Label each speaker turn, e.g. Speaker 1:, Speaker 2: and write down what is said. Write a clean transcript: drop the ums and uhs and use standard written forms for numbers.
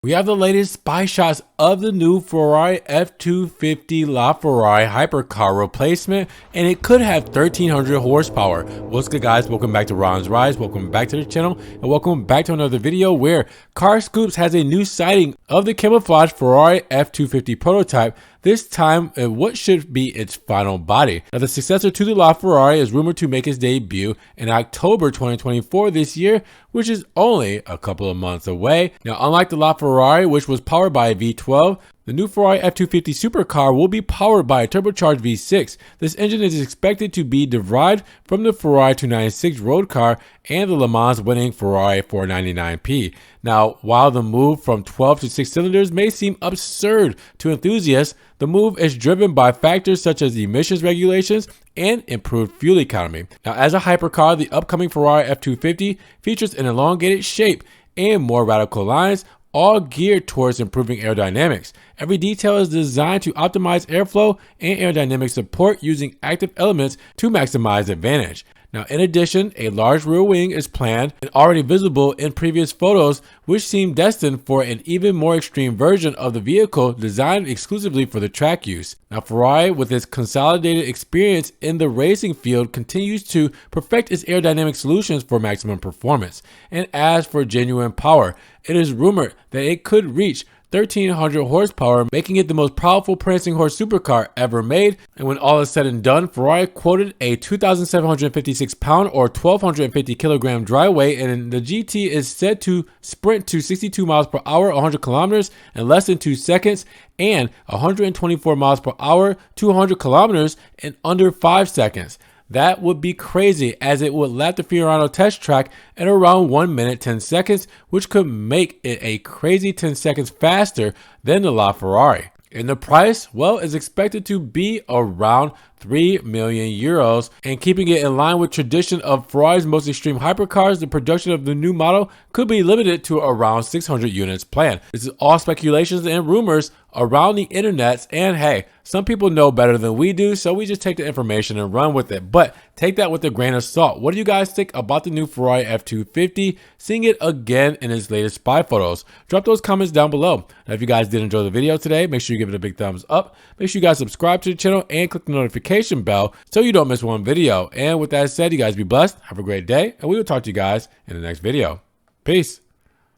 Speaker 1: We have the latest spy shots of the new Ferrari F250 LaFerrari Hypercar replacement, and it could have 1300 horsepower. What's good, guys? Welcome back to Ron's Rise. Welcome back to the channel, and welcome back to another video where Car Scoops has a new sighting of the camouflage Ferrari F250 prototype, this time in what should be its final body. Now, the successor to the LaFerrari is rumored to make its debut in October 2024 this year, which is only a couple of months away. Now, unlike the LaFerrari, which was powered by a V12, the new Ferrari F250 Supercar will be powered by a turbocharged V6. This engine is expected to be derived from the Ferrari 296 road car and the Le Mans winning Ferrari 499P. Now, while the move from 12 to 6 cylinders may seem absurd to enthusiasts, the move is driven by factors such as emissions regulations and improved fuel economy. Now, as a hypercar, the upcoming Ferrari F250 features an elongated shape and more radical lines, all geared towards improving aerodynamics. Every detail is designed to optimize airflow and aerodynamic support using active elements to maximize advantage. Now, in addition, a large rear wing is planned and already visible in previous photos, which seem destined for an even more extreme version of the vehicle designed exclusively for the track use. Now, Ferrari, with its consolidated experience in the racing field, continues to perfect its aerodynamic solutions for maximum performance. And as for genuine power, it is rumored that it could reach 1300 horsepower, making it the most powerful prancing horse supercar ever made. And when all is said and done, Ferrari quoted a 2,756 pound or 1,250 kilogram dry weight, and the GT is said to sprint to 62 miles per hour, 100 kilometers in less than 2 seconds, and 124 miles per hour, 200 kilometers in under 5 seconds. That would be crazy, as it would lap the Fiorano test track at around 1 minute 10 seconds, which could make it a crazy 10 seconds faster than the LaFerrari. And the price, well, is expected to be around 3 million euros. And keeping it in line with tradition of Ferrari's most extreme hypercars, the production of the new model could be limited to around 600 units planned. This is all speculations and rumors around the internets, and hey, some people know better than we do, so we just take the information and run with it. But take that with a grain of salt. What do you guys think about the new Ferrari F250, seeing it again in its latest spy photos? Drop those comments down below. Now, if you guys did enjoy the video today, make sure you give it a big thumbs up. Make sure you guys subscribe to the channel and click the notification bell so you don't miss one video. And with that said, you guys be blessed, have a great day, and we will talk to you guys in the next video. Peace.